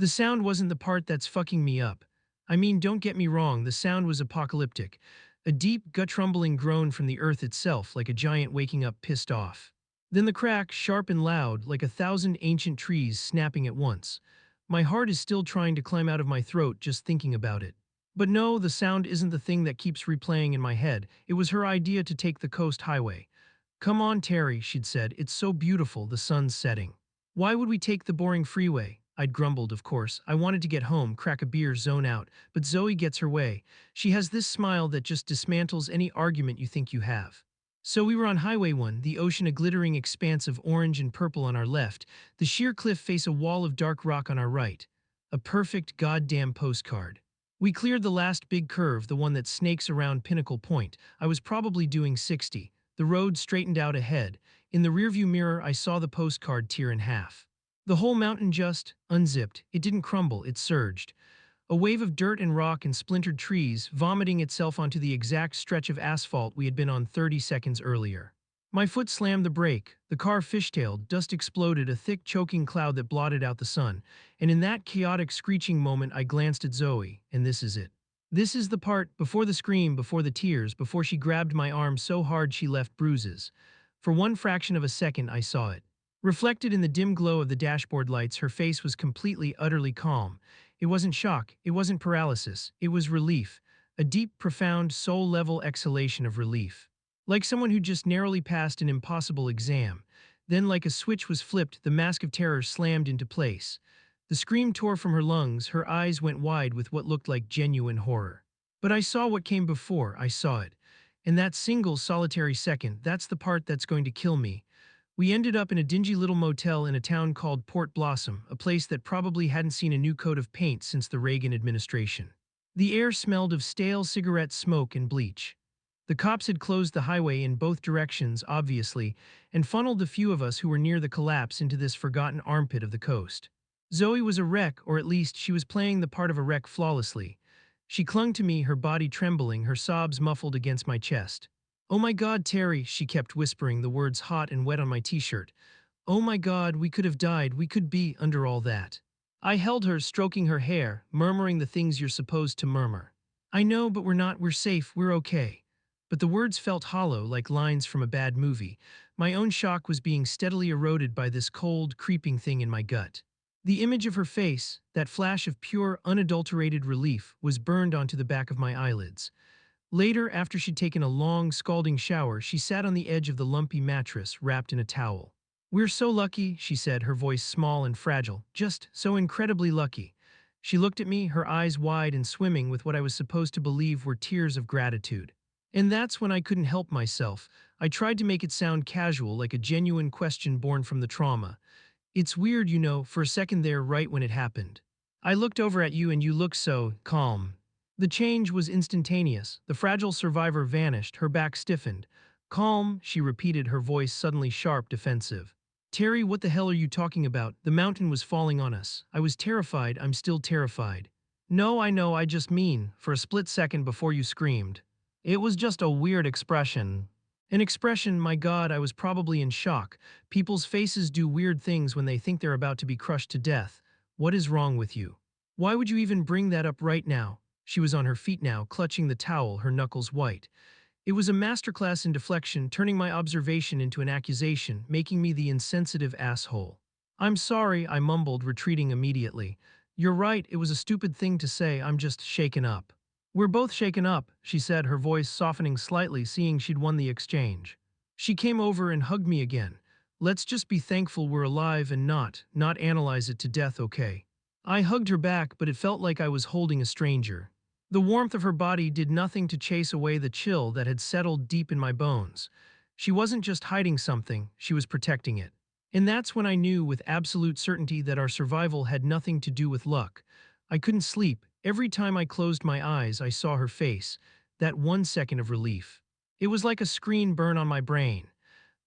The sound wasn't the part that's fucking me up. I mean, don't get me wrong, the sound was apocalyptic. A deep, gut-rumbling groan from the earth itself, like a giant waking up pissed off. Then the crack, sharp and loud, like 1,000 ancient trees snapping at once. My heart is still trying to climb out of my throat just thinking about it. But no, the sound isn't the thing that keeps replaying in my head. It was her idea to take the coast highway. "Come on, Terry," she'd said. "It's so beautiful, the sun's setting." "Why would we take the boring freeway?" I'd grumbled, of course. I wanted to get home, crack a beer, zone out. But Zoe gets her way. She has this smile that just dismantles any argument you think you have. So we were on Highway 1, the ocean a glittering expanse of orange and purple on our left, the sheer cliff face a wall of dark rock on our right. A perfect goddamn postcard. We cleared the last big curve, the one that snakes around Pinnacle Point. I was probably doing 60. The road straightened out ahead. In the rearview mirror, I saw the postcard tear in half. The whole mountain just unzipped. It didn't crumble, it surged. A wave of dirt and rock and splintered trees, vomiting itself onto the exact stretch of asphalt we had been on 30 seconds earlier. My foot slammed the brake, the car fishtailed, dust exploded, a thick choking cloud that blotted out the sun, and in that chaotic screeching moment I glanced at Zoe, and this is it. This is the part, before the scream, before the tears, before she grabbed my arm so hard she left bruises. For one fraction of a second I saw it. Reflected in the dim glow of the dashboard lights, her face was completely, utterly calm. It wasn't shock, it wasn't paralysis, it was relief. A deep, profound, soul-level exhalation of relief. Like someone who just narrowly passed an impossible exam. Then, like a switch was flipped, the mask of terror slammed into place. The scream tore from her lungs, her eyes went wide with what looked like genuine horror. But I saw what came before, I saw it. And that single, solitary second, that's the part that's going to kill me. We ended up in a dingy little motel in a town called Port Blossom, a place that probably hadn't seen a new coat of paint since the Reagan administration. The air smelled of stale cigarette smoke and bleach. The cops had closed the highway in both directions, obviously, and funneled the few of us who were near the collapse into this forgotten armpit of the coast. Zoe was a wreck, or at least she was playing the part of a wreck flawlessly. She clung to me, her body trembling, her sobs muffled against my chest. "Oh my God, Terry," she kept whispering, the words hot and wet on my t-shirt. "Oh my God, we could have died, we could be under all that." I held her, stroking her hair, murmuring the things you're supposed to murmur. "I know, but we're not, we're safe, we're okay." But the words felt hollow, like lines from a bad movie. My own shock was being steadily eroded by this cold, creeping thing in my gut. The image of her face, that flash of pure, unadulterated relief, was burned onto the back of my eyelids. Later, after she'd taken a long, scalding shower, she sat on the edge of the lumpy mattress, wrapped in a towel. "We're so lucky," she said, her voice small and fragile, "just so incredibly lucky." She looked at me, her eyes wide and swimming with what I was supposed to believe were tears of gratitude. And that's when I couldn't help myself. I tried to make it sound casual, like a genuine question born from the trauma. "It's weird, you know, for a second there, right when it happened. I looked over at you and you looked so calm." The change was instantaneous. The fragile survivor vanished, her back stiffened. "Calm," she repeated, her voice suddenly sharp, defensive. "Terry, what the hell are you talking about? The mountain was falling on us. I was terrified, I'm still terrified." "No, I know, I just mean, for a split second before you screamed. It was just a weird expression." An expression, my God, I was probably in shock. People's faces do weird things when they think they're about to be crushed to death. What is wrong with you? Why would you even bring that up right now? She was on her feet now, clutching the towel, her knuckles white. It was a masterclass in deflection, turning my observation into an accusation, making me the insensitive asshole. "I'm sorry," I mumbled, retreating immediately. "You're right, it was a stupid thing to say, I'm just shaken up." "We're both shaken up," she said, her voice softening slightly, seeing she'd won the exchange. She came over and hugged me again. "Let's just be thankful we're alive and not analyze it to death, okay?" I hugged her back, but it felt like I was holding a stranger. The warmth of her body did nothing to chase away the chill that had settled deep in my bones. She wasn't just hiding something, she was protecting it. And that's when I knew with absolute certainty that our survival had nothing to do with luck. I couldn't sleep. Every time I closed my eyes, I saw her face, that 1 second of relief. It was like a screen burn on my brain.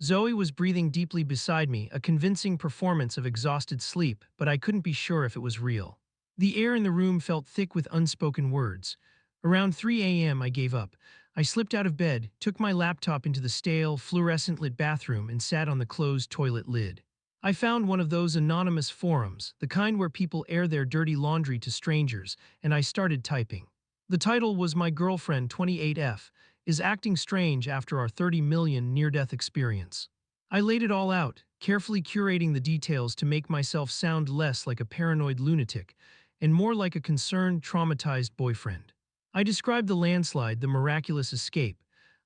Zoe was breathing deeply beside me, a convincing performance of exhausted sleep, but I couldn't be sure if it was real. The air in the room felt thick with unspoken words. Around 3 a.m. I gave up. I slipped out of bed, took my laptop into the stale, fluorescent-lit bathroom, and sat on the closed toilet lid. I found one of those anonymous forums, the kind where people air their dirty laundry to strangers, and I started typing. The title was My Girlfriend 28F is Acting Strange After Our 30 Million Near-Death Experience. I laid it all out, carefully curating the details to make myself sound less like a paranoid lunatic and more like a concerned, traumatized boyfriend. I described the landslide, the miraculous escape.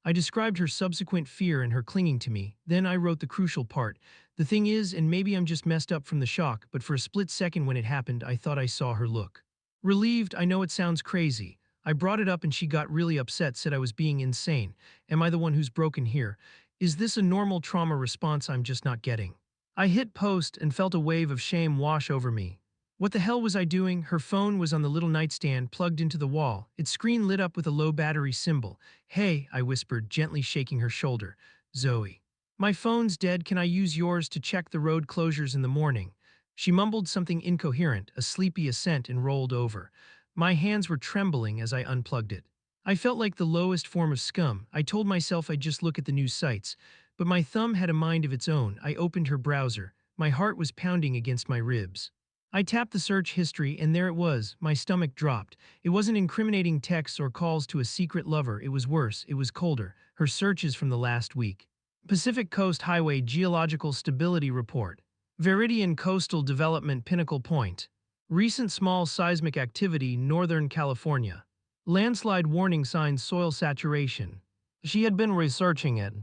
I described her subsequent fear and her clinging to me. Then I wrote the crucial part. The thing is, and maybe I'm just messed up from the shock, but for a split second when it happened, I thought I saw her look. Relieved, I know it sounds crazy. I brought it up and she got really upset, said I was being insane. Am I the one who's broken here? Is this a normal trauma response I'm just not getting? I hit post and felt a wave of shame wash over me. What the hell was I doing? Her phone was on the little nightstand plugged into the wall, its screen lit up with a low battery symbol. Hey, I whispered, gently shaking her shoulder. Zoe. My phone's dead, can I use yours to check the road closures in the morning? She mumbled something incoherent, a sleepy assent, and rolled over. My hands were trembling as I unplugged it. I felt like the lowest form of scum. I told myself I'd just look at the news sites. But my thumb had a mind of its own. I opened her browser. My heart was pounding against my ribs. I tapped the search history, and there it was. My stomach dropped. It wasn't incriminating texts or calls to a secret lover. It was worse. It was colder. Her searches from the last week. Pacific Coast Highway Geological Stability Report. Viridian Coastal Development Pinnacle Point. Recent small seismic activity, Northern California. Landslide warning signs, soil saturation. She had been researching it.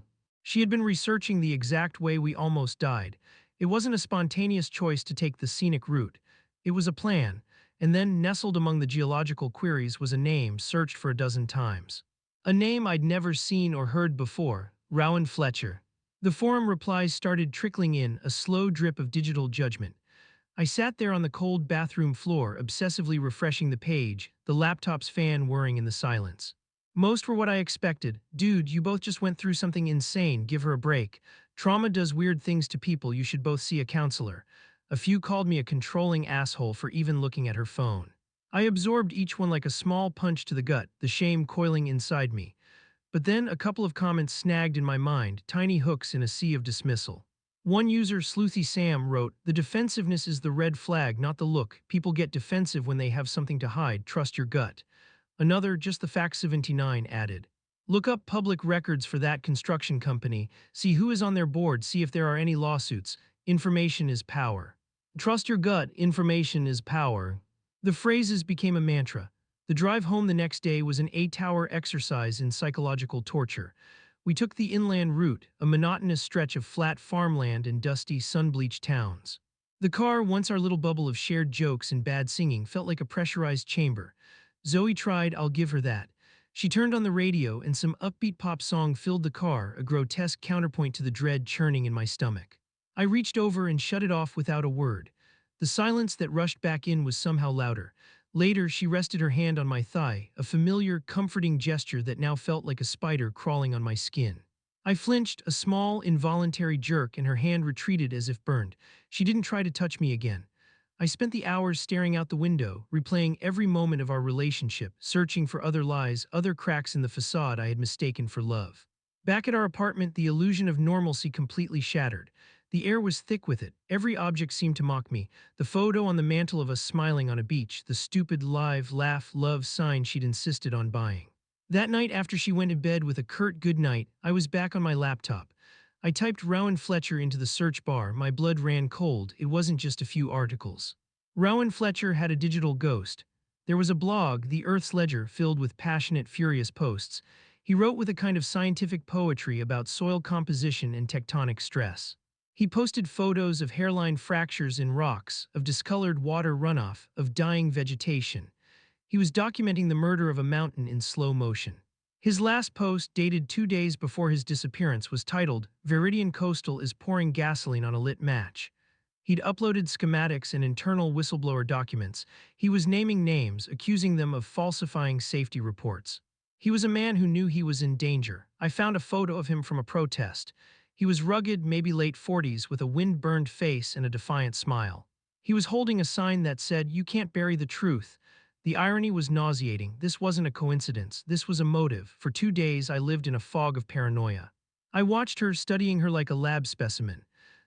She had been researching the exact way we almost died. It wasn't a spontaneous choice to take the scenic route. It was a plan, and then nestled among the geological queries was a name searched for a dozen times. A name I'd never seen or heard before, Rowan Fletcher. The forum replies started trickling in, a slow drip of digital judgment. I sat there on the cold bathroom floor, obsessively refreshing the page, the laptop's fan whirring in the silence. Most were what I expected. Dude, you both just went through something insane, give her a break. Trauma does weird things to people, you should both see a counselor. A few called me a controlling asshole for even looking at her phone. I absorbed each one like a small punch to the gut, the shame coiling inside me. But then a couple of comments snagged in my mind, tiny hooks in a sea of dismissal. One user, Sleuthy Sam, wrote, "The defensiveness is the red flag, not the look. People get defensive when they have something to hide. Trust your gut." Another, Just the Fact 79, added, "Look up public records for that construction company. See who is on their board. See if there are any lawsuits. Information is power. Trust your gut. Information is power." The phrases became a mantra. The drive home the next day was an 8-hour exercise in psychological torture. We took the inland route, a monotonous stretch of flat farmland and dusty, sun-bleached towns. The car, once our little bubble of shared jokes and bad singing, felt like a pressurized chamber. Zoe tried, I'll give her that. She turned on the radio and some upbeat pop song filled the car, a grotesque counterpoint to the dread churning in my stomach. I reached over and shut it off without a word. The silence that rushed back in was somehow louder. Later, she rested her hand on my thigh, a familiar, comforting gesture that now felt like a spider crawling on my skin. I flinched, a small, involuntary jerk, and her hand retreated as if burned. She didn't try to touch me again. I spent the hours staring out the window, replaying every moment of our relationship, searching for other lies, other cracks in the facade I had mistaken for love. Back at our apartment, the illusion of normalcy completely shattered. The air was thick with it. Every object seemed to mock me. The photo on the mantel of us smiling on a beach, the stupid live, laugh, love sign she'd insisted on buying. That night after she went to bed with a curt goodnight, I was back on my laptop. I typed Rowan Fletcher into the search bar. My blood ran cold. It wasn't just a few articles. Rowan Fletcher had a digital ghost. There was a blog, The Earth's Ledger, filled with passionate, furious posts. He wrote with a kind of scientific poetry about soil composition and tectonic stress. He posted photos of hairline fractures in rocks, of discolored water runoff, of dying vegetation. He was documenting the murder of a mountain in slow motion. His last post, dated 2 days before his disappearance, was titled, "Viridian Coastal is pouring gasoline on a lit match." He'd uploaded schematics and internal whistleblower documents. He was naming names, accusing them of falsifying safety reports. He was a man who knew he was in danger. I found a photo of him from a protest. He was rugged, maybe late 40s, with a wind-burned face and a defiant smile. He was holding a sign that said, "You can't bury the truth." The irony was nauseating. This wasn't a coincidence. This was a motive. For 2 days, I lived in a fog of paranoia. I watched her, studying her like a lab specimen.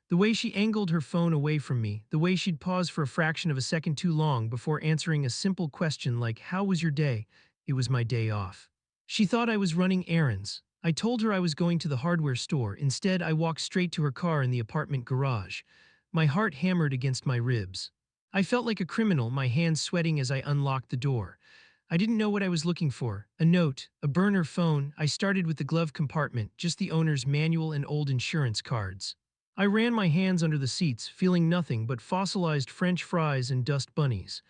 The way she angled her phone away from me, the way she'd pause for a fraction of a second too long before answering a simple question like, "How was your day?" It was my day off. She thought I was running errands. I told her I was going to the hardware store. Instead, I walked straight to her car in the apartment garage. My heart hammered against my ribs. I felt like a criminal, my hands sweating as I unlocked the door. I didn't know what I was looking for. A note, a burner phone. I started with the glove compartment, just the owner's manual and old insurance cards. I ran my hands under the seats, feeling nothing but fossilized French fries and dust bunnies.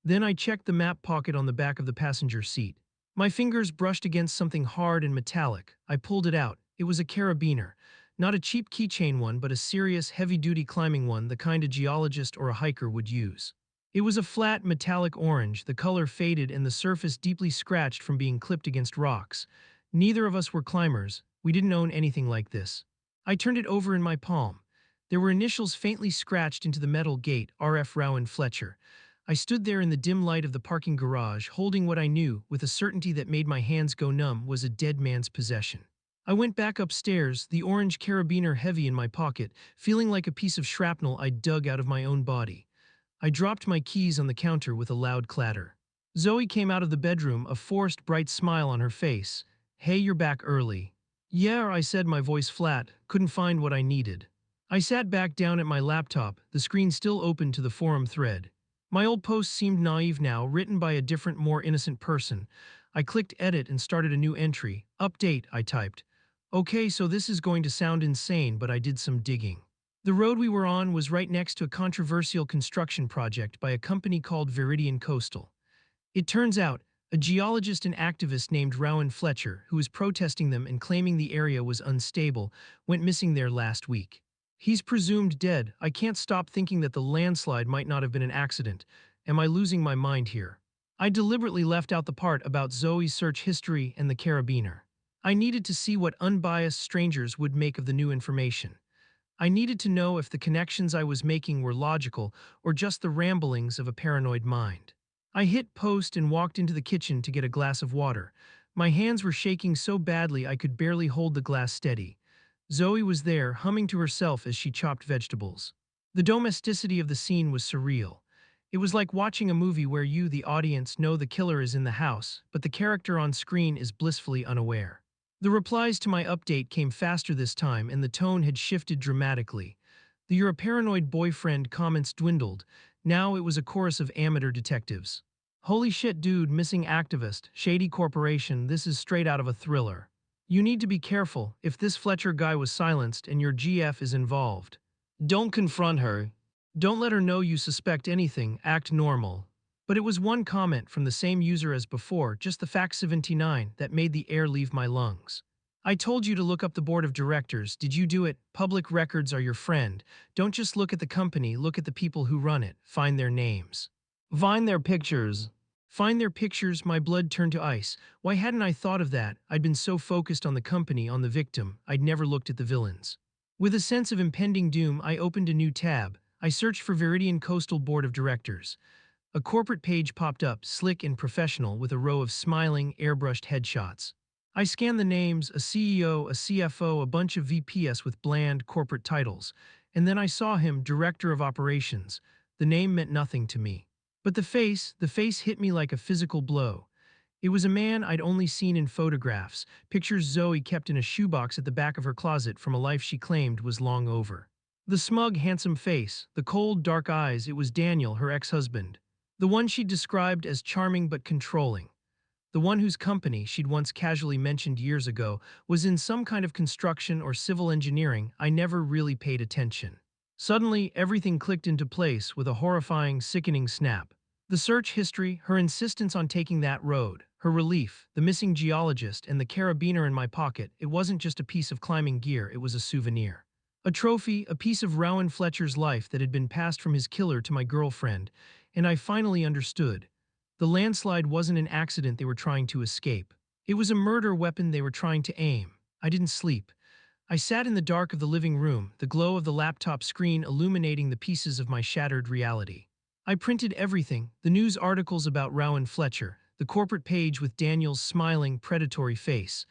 Then I checked the map pocket on the back of the passenger seat. My fingers brushed against something hard and metallic. I pulled it out. It was a carabiner. Not a cheap keychain one, but a serious, heavy-duty climbing one, the kind a geologist or a hiker would use. It was a flat, metallic orange, the color faded and the surface deeply scratched from being clipped against rocks. Neither of us were climbers. We didn't own anything like this. I turned it over in my palm. There were initials faintly scratched into the metal gate, R.F. Rowan Fletcher. I stood there in the dim light of the parking garage, holding what I knew, with a certainty that made my hands go numb, was a dead man's possession. I went back upstairs, the orange carabiner heavy in my pocket, feeling like a piece of shrapnel I'd dug out of my own body. I dropped my keys on the counter with a loud clatter. Zoe came out of the bedroom, a forced, bright smile on her face. "Hey, you're back early." "Yeah," I said, my voice flat, couldn't find what I needed. I sat back down at my laptop, the screen still open to the forum thread. My old post seemed naive now, written by a different, more innocent person. I clicked edit and started a new entry. "Update," I typed. Okay, so this is going to sound insane, but I did some digging. The road we were on was right next to a controversial construction project by a company called Viridian Coastal. It turns out, a geologist and activist named Rowan Fletcher, who was protesting them and claiming the area was unstable, went missing there last week. He's presumed dead. I can't stop thinking that the landslide might not have been an accident. Am I losing my mind here? I deliberately left out the part about Zoe's search history and the carabiner. I needed to see what unbiased strangers would make of the new information. I needed to know if the connections I was making were logical or just the ramblings of a paranoid mind. I hit post and walked into the kitchen to get a glass of water. My hands were shaking so badly I could barely hold the glass steady. Zoe was there, humming to herself as she chopped vegetables. The domesticity of the scene was surreal. It was like watching a movie where you, the audience, know the killer is in the house, but the character on screen is blissfully unaware. The replies to my update came faster this time, and the tone had shifted dramatically. The "you're a paranoid boyfriend" comments dwindled. Now it was a chorus of amateur detectives. "Holy shit, dude, missing activist, shady corporation, this is straight out of a thriller. You need to be careful if this Fletcher guy was silenced and your GF is involved. Don't confront her. Don't let her know you suspect anything, act normal." But it was one comment from the same user as before, just the fact 79, that made the air leave my lungs. "I told you to look up the board of directors. Did you do it? Public records are your friend. Don't just look at the company, look at the people who run it. Find their names. Find their pictures." Find their pictures, my blood turned to ice. Why hadn't I thought of that? I'd been so focused on the company, on the victim, I'd never looked at the villains. With a sense of impending doom, I opened a new tab. I searched for Viridian Coastal Board of Directors. A corporate page popped up, slick and professional, with a row of smiling, airbrushed headshots. I scanned the names, a CEO, a CFO, a bunch of VPs with bland, corporate titles. And then I saw him, Director of Operations. The name meant nothing to me. But the face hit me like a physical blow. It was a man I'd only seen in photographs, pictures Zoe kept in a shoebox at the back of her closet from a life she claimed was long over. The smug, handsome face, the cold, dark eyes, it was Daniel, her ex-husband. The one she'd described as charming but controlling. The one whose company, she'd once casually mentioned years ago, was in some kind of construction or civil engineering. I never really paid attention. Suddenly, everything clicked into place with a horrifying, sickening snap. The search history, her insistence on taking that road, her relief, the missing geologist, and the carabiner in my pocket. It wasn't just a piece of climbing gear, it was a souvenir. A trophy, a piece of Rowan Fletcher's life that had been passed from his killer to my girlfriend. And I finally understood. The landslide wasn't an accident they were trying to escape. It was a murder weapon they were trying to aim. I didn't sleep. I sat in the dark of the living room, the glow of the laptop screen illuminating the pieces of my shattered reality. I printed everything, the news articles about Rowan Fletcher, the corporate page with Daniel's smiling, predatory face.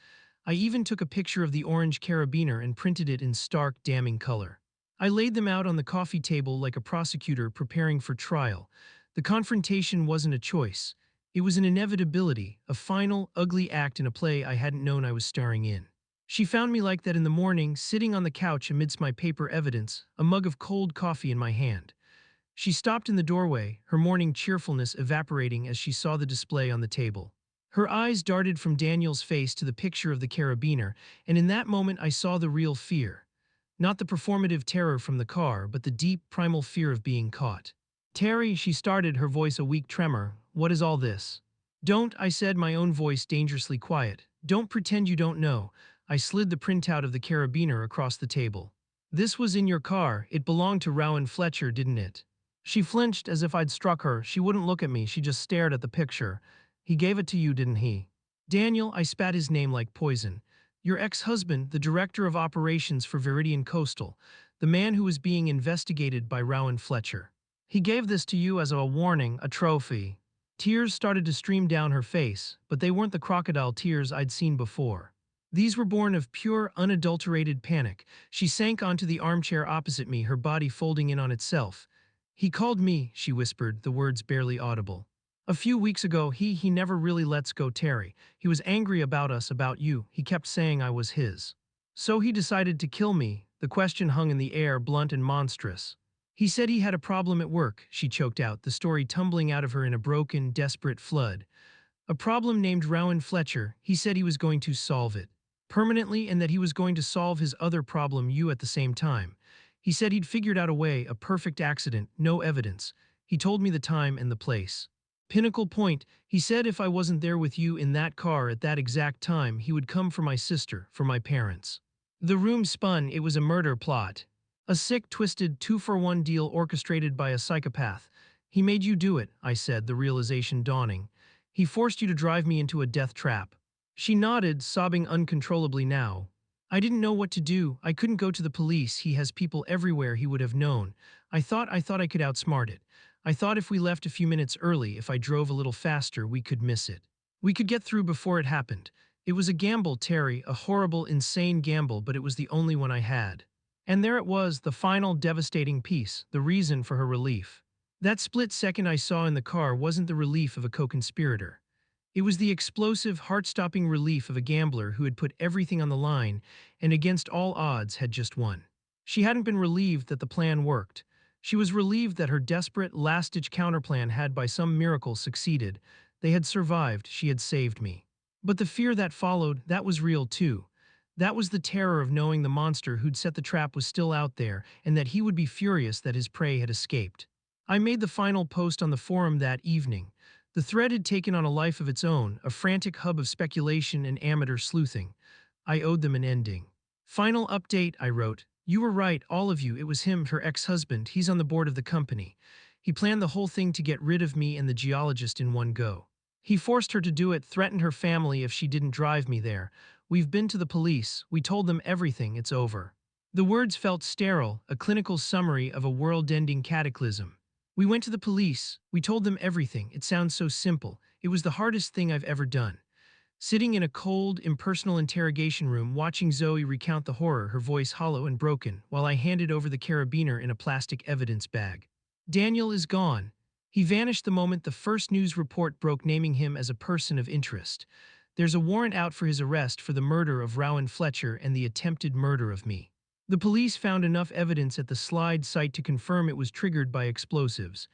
I even took a picture of the orange carabiner and printed it in stark, damning color. I laid them out on the coffee table like a prosecutor preparing for trial. The confrontation wasn't a choice. It was an inevitability, a final, ugly act in a play I hadn't known I was starring in. She found me like that in the morning, sitting on the couch amidst my paper evidence, a mug of cold coffee in my hand. She stopped in the doorway, her morning cheerfulness evaporating as she saw the display on the table. Her eyes darted from Daniel's face to the picture of the carabiner, and in that moment I saw the real fear. Not the performative terror from the car, but the deep, primal fear of being caught. Terry, she started, her voice a weak tremor. What is all this? Don't, I said, my own voice dangerously quiet. Don't pretend you don't know. I slid the printout of the carabiner across the table. This was in your car. It belonged to Rowan Fletcher, didn't it? She flinched as if I'd struck her. She wouldn't look at me. She just stared at the picture. He gave it to you, didn't he? Daniel, I spat his name like poison. Your ex-husband, the director of operations for Viridian Coastal, the man who was being investigated by Rowan Fletcher. He gave this to you as a warning, a trophy. Tears started to stream down her face, but they weren't the crocodile tears I'd seen before. These were born of pure, unadulterated panic. She sank onto the armchair opposite me, her body folding in on itself. He called me, she whispered, the words barely audible. A few weeks ago, he never really lets go Terry. He was angry about us, about you. He kept saying I was his. So he decided to kill me. The question hung in the air, blunt and monstrous. He said he had a problem at work, she choked out, the story tumbling out of her in a broken, desperate flood. A problem named Rowan Fletcher. He said he was going to solve it. Permanently, and that he was going to solve his other problem, you, at the same time. He said he'd figured out a way, a perfect accident, no evidence. He told me the time and the place. Pinnacle Point, he said if I wasn't there with you in that car at that exact time, he would come for my sister, for my parents. The room spun, it was a murder plot. A sick, twisted, two-for-one deal orchestrated by a psychopath. He made you do it, I said, the realization dawning. He forced you to drive me into a death trap. She nodded, sobbing uncontrollably now. I didn't know what to do. I couldn't go to the police. He has people everywhere he would have known. I thought I could outsmart it. I thought if we left a few minutes early, if I drove a little faster, we could miss it. We could get through before it happened. It was a gamble, Terry, a horrible, insane gamble, but it was the only one I had. And there it was, the final devastating piece, the reason for her relief. That split second I saw in the car wasn't the relief of a co-conspirator. It was the explosive, heart-stopping relief of a gambler who had put everything on the line and against all odds had just won. She hadn't been relieved that the plan worked. She was relieved that her desperate, last-ditch counterplan had by some miracle succeeded. They had survived, she had saved me. But the fear that followed, that was real too. That was the terror of knowing the monster who'd set the trap was still out there and that he would be furious that his prey had escaped. I made the final post on the forum that evening. The thread had taken on a life of its own, a frantic hub of speculation and amateur sleuthing. I owed them an ending. Final update, I wrote. You were right, all of you. It was him, her ex-husband. He's on the board of the company. He planned the whole thing to get rid of me and the geologist in one go. He forced her to do it, threatened her family if she didn't drive me there. We've been to the police. We told them everything. It's over. The words felt sterile, a clinical summary of a world-ending cataclysm. We went to the police. We told them everything. It sounds so simple. It was the hardest thing I've ever done. Sitting in a cold, impersonal interrogation room, watching Zoe recount the horror, her voice hollow and broken, while I handed over the carabiner in a plastic evidence bag. Daniel is gone. He vanished the moment the first news report broke naming him as a person of interest. There's a warrant out for his arrest for the murder of Rowan Fletcher and the attempted murder of me. The police found enough evidence at the Slide site to confirm it was triggered by explosives.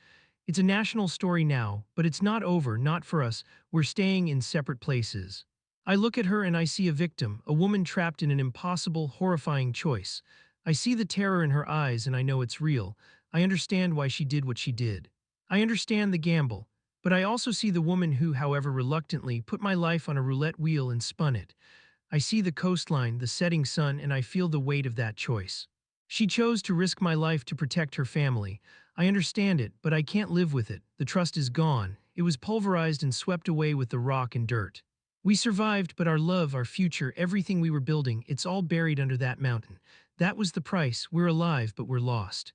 It's a national story now, but it's not over, not for us. We're staying in separate places. I look at her and I see a victim, a woman trapped in an impossible, horrifying choice. I see the terror in her eyes and I know it's real. I understand why she did what she did. I understand the gamble, but I also see the woman who, however reluctantly, put my life on a roulette wheel and spun it. I see the coastline, the setting sun, and I feel the weight of that choice. She chose to risk my life to protect her family. I understand it, but I can't live with it. The trust is gone. It was pulverized and swept away with the rock and dirt. We survived, but our love, our future, everything we were building, it's all buried under that mountain. That was the price. We're alive, but we're lost.